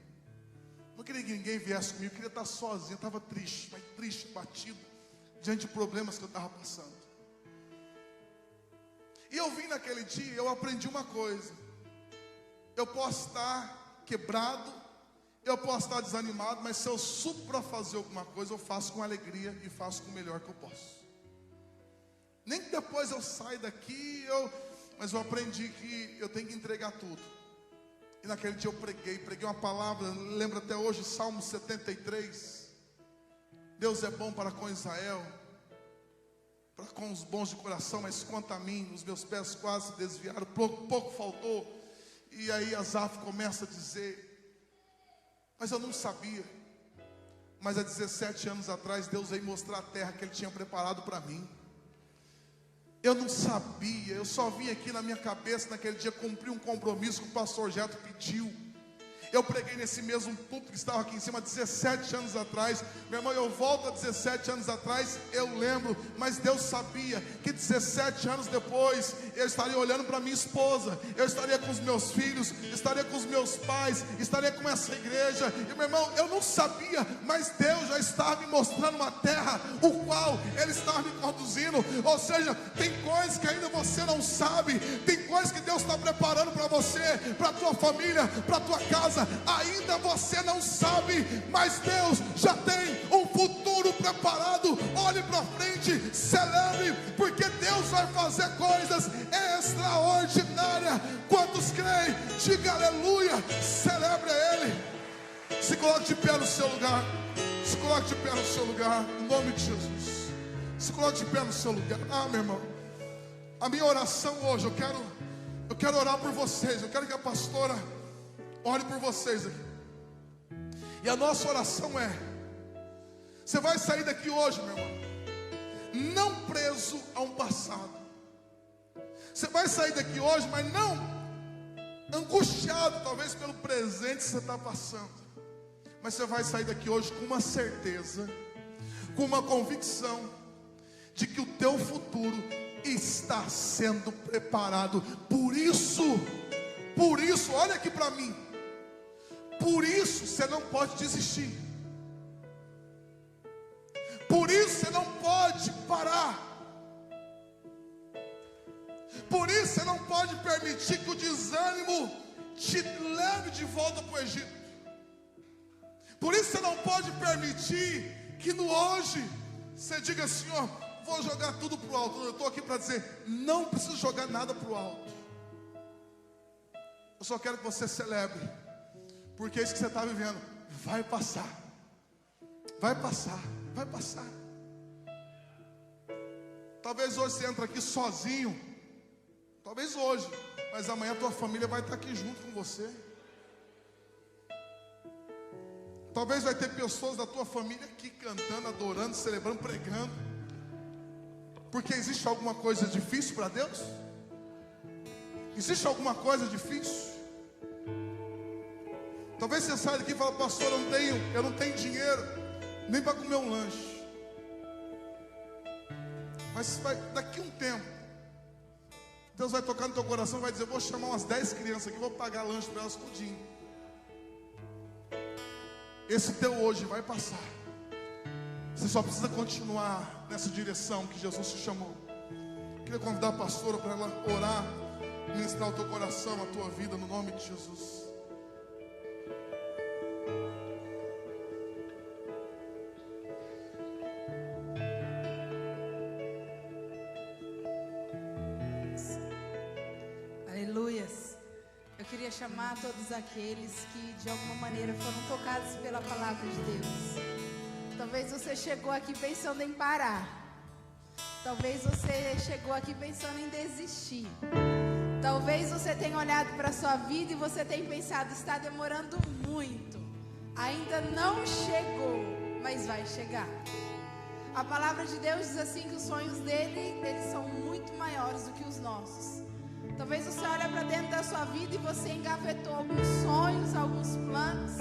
Não queria que ninguém viesse comigo, eu queria estar sozinho, eu estava triste, mas triste, batido, diante de problemas que eu estava passando. E eu vim naquele dia, eu aprendi uma coisa: eu posso estar quebrado, eu posso estar desanimado, mas se eu subo para fazer alguma coisa, eu faço com alegria e faço com o melhor que eu posso. Nem que depois eu saia daqui, mas eu aprendi que eu tenho que entregar tudo. E naquele dia eu preguei uma palavra, lembro até hoje, Salmo 73. Deus é bom para com Israel, para com os bons de coração, mas quanto a mim, os meus pés quase se desviaram, pouco faltou. E aí Asaf começa a dizer, mas eu não sabia. Mas há 17 anos atrás, Deus veio mostrar a terra que Ele tinha preparado para mim. Eu não sabia, eu só vim aqui na minha cabeça naquele dia cumprir um compromisso que o pastor Jeto pediu. Eu preguei nesse mesmo púlpito que estava aqui em cima 17 anos atrás. Meu irmão, eu volto a 17 anos atrás, eu lembro, mas Deus sabia que 17 anos depois eu estaria olhando para minha esposa, eu estaria com os meus filhos, estaria com os meus pais, estaria com essa igreja. E meu irmão, eu não sabia, mas Deus já estava me mostrando uma terra, o qual Ele estava me conduzindo. Ou seja, tem coisas que ainda você não sabe, tem coisas que Deus está preparando para você, para a tua família, para a tua casa. Ainda você não sabe, mas Deus já tem um futuro preparado. Olhe para frente, celebre, porque Deus vai fazer coisas extraordinárias. Quantos creem? Diga aleluia, celebre a Ele. Se coloque de pé no seu lugar. Se coloque de pé no seu lugar, em nome de Jesus. Se coloque de pé no seu lugar. Meu irmão, a minha oração hoje, eu quero orar por vocês. Eu quero que a pastora ore por vocês aqui. E a nossa oração é: você vai sair daqui hoje, meu irmão, não preso a um passado. Você vai sair daqui hoje, mas não angustiado talvez pelo presente que você está passando. Mas você vai sair daqui hoje com uma certeza, com uma convicção de que o teu futuro está sendo preparado. Por isso, olha aqui para mim. Por isso você não pode desistir. Por isso você não pode parar. Por isso você não pode permitir que o desânimo te leve de volta para o Egito. Por isso você não pode permitir que no hoje você diga assim: ó, vou jogar tudo para o alto. Eu estou aqui para dizer, não preciso jogar nada para o alto. Eu só quero que você celebre, porque isso que você está vivendo vai passar. Vai passar, vai passar. Talvez hoje você entre aqui sozinho. Talvez hoje, mas amanhã a tua família vai estar aqui junto com você. Talvez vai ter pessoas da tua família aqui cantando, adorando, celebrando, pregando. Porque existe alguma coisa difícil para Deus? Existe alguma coisa difícil? Talvez você saia daqui e fale: pastor, eu não tenho dinheiro nem para comer um lanche. Mas daqui a um tempo, Deus vai tocar no teu coração e vai dizer: vou chamar umas 10 crianças aqui, vou pagar lanche para elas tudinho. Esse teu hoje vai passar. Você só precisa continuar nessa direção que Jesus te chamou. Queria convidar a pastora para ela orar, ministrar o teu coração, a tua vida, no nome de Jesus. Aleluias. Eu queria chamar todos aqueles que de alguma maneira foram tocados pela palavra de Deus. Talvez você chegou aqui pensando em parar. Talvez você chegou aqui pensando em desistir. Talvez você tenha olhado para a sua vida e você tenha pensado: está demorando muito. Ainda não chegou, mas vai chegar. A palavra de Deus diz assim que os sonhos dele, eles são muito maiores do que os nossos. Talvez você olhe para dentro da sua vida e você engavetou alguns sonhos, alguns planos,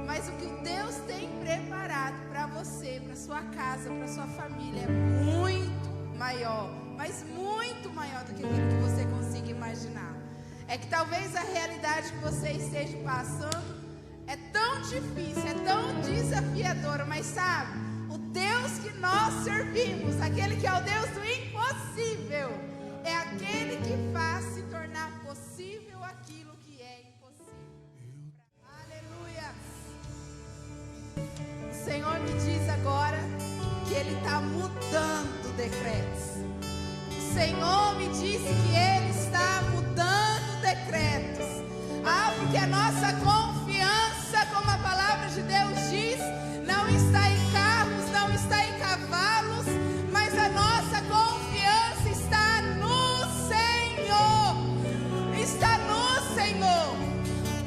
mas o que Deus tem preparado para você, para sua casa, para sua família é muito maior, mas muito maior do que aquilo que você consiga imaginar. É que talvez a realidade que você esteja passando é tão difícil, é tão desafiadora, mas sabe, o Deus que nós servimos, aquele que é o Deus do impossível, é aquele que faz se tornar possível aquilo que é impossível. Aleluia! O Senhor me diz agora que Ele está mudando decretos. O Senhor me disse que Ele está mudando decretos. Porque a nossa confiança, como a palavra de Deus diz, não está em carros, não está em cavalos, mas a nossa confiança está no Senhor. Está no Senhor.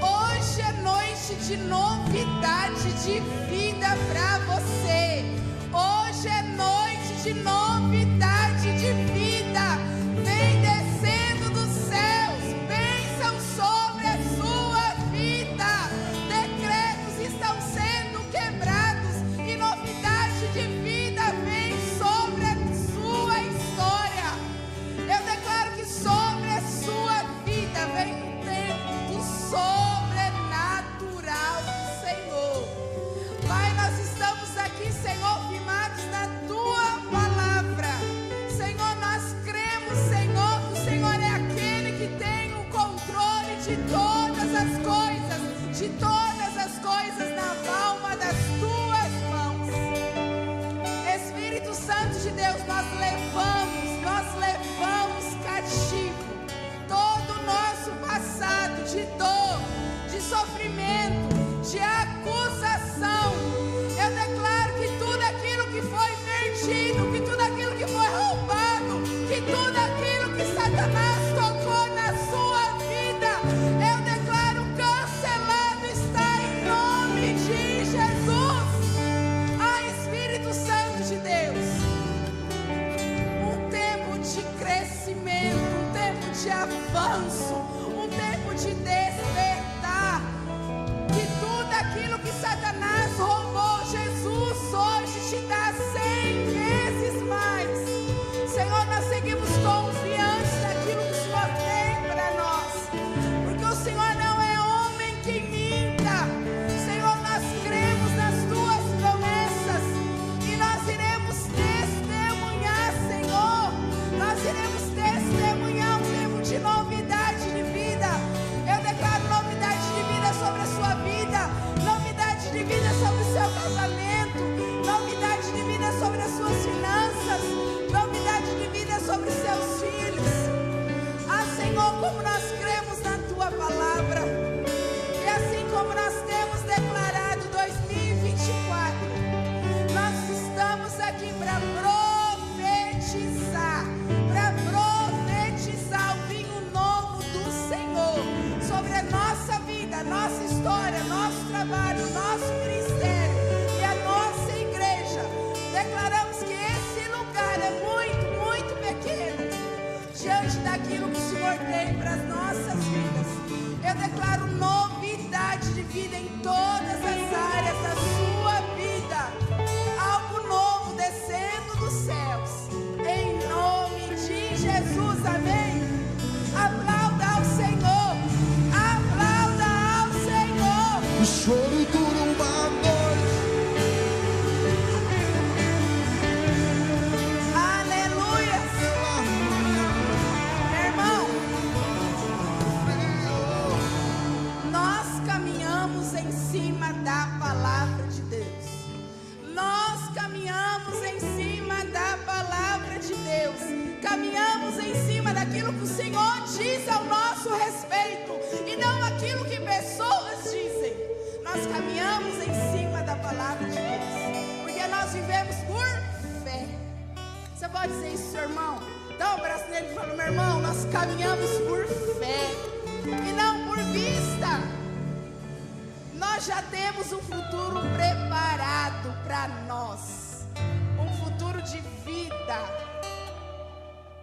Hoje é noite de novidade de vida para você. Hoje é noite de novidade de vida. Vem descendo dos céus, bênção sobre a sua vida. Decretos estão sendo quebrados e novidade de vida vem sobre a sua história. Eu declaro que sobre a sua vida vem um tempo sobrenatural do Senhor. Pai, nós estamos aqui, Senhor, firmados na tua palavra. Senhor, nós cremos, Senhor, que o Senhor é aquele que tem o controle de todas as coisas na palma das tuas mãos. Espírito Santo de Deus, nós levamos cativo todo o nosso passado de dor, de sofrimento, de acusação. Eu declaro que tudo aquilo que foi perdido, que tudo aquilo que foi roubado, que tudo aquilo que Satanás tocou na sua vida, eu declaro cancelado está em nome de Jesus. Espírito Santo de Deus, um tempo de crescimento, um tempo de avanço, um tempo de despertar, que tudo aquilo que Satanás roubou, Jesus hoje te dá 100 vezes mais. Senhor, nós seguimos confiantes naquilo que o Senhor tem para nós, porque o Senhor não é homem que minta. Senhor, nós cremos nas tuas promessas e nós iremos testemunhar, Senhor. Nós iremos testemunhar um tempo de novidade de vida. Eu declaro novidade de vida sobre a sua vida, novidade de vida sobre o seu casamento, novidade de vida sobre as suas finanças, novidade de vida sobre os seus filhos. Senhor, como nós cremos na tua palavra, e assim como nós temos declarado 2024, nós estamos aqui para profetizar o vinho novo do Senhor sobre a nossa vida, nossa história, nosso trabalho, nosso ministério e a nossa igreja. Declaramos que esse lugar é muito, muito pequeno diante daquilo que o Senhor tem para as nossas vidas. Eu declaro novidade de vida em todas as áreas da sua vida, algo novo descendo dos céus, em nome de Jesus, amém? Aplauda ao Senhor, aplauda ao Senhor. O choro dura uma noite. Aleluia. Meu irmão, nós caminhamos em cima da palavra de Deus. Nós caminhamos em cima da palavra de Deus. Caminhamos em cima daquilo que o Senhor diz ao nosso respeito e não aquilo que pessoas dizem. Nós caminhamos em cima da palavra de Deus, porque nós vivemos por fé. Você pode dizer isso, seu irmão? Dá um abraço nele e fala: meu irmão, nós caminhamos por fé e não por vista. Nós já temos um futuro preparado para nós, um futuro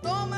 Toma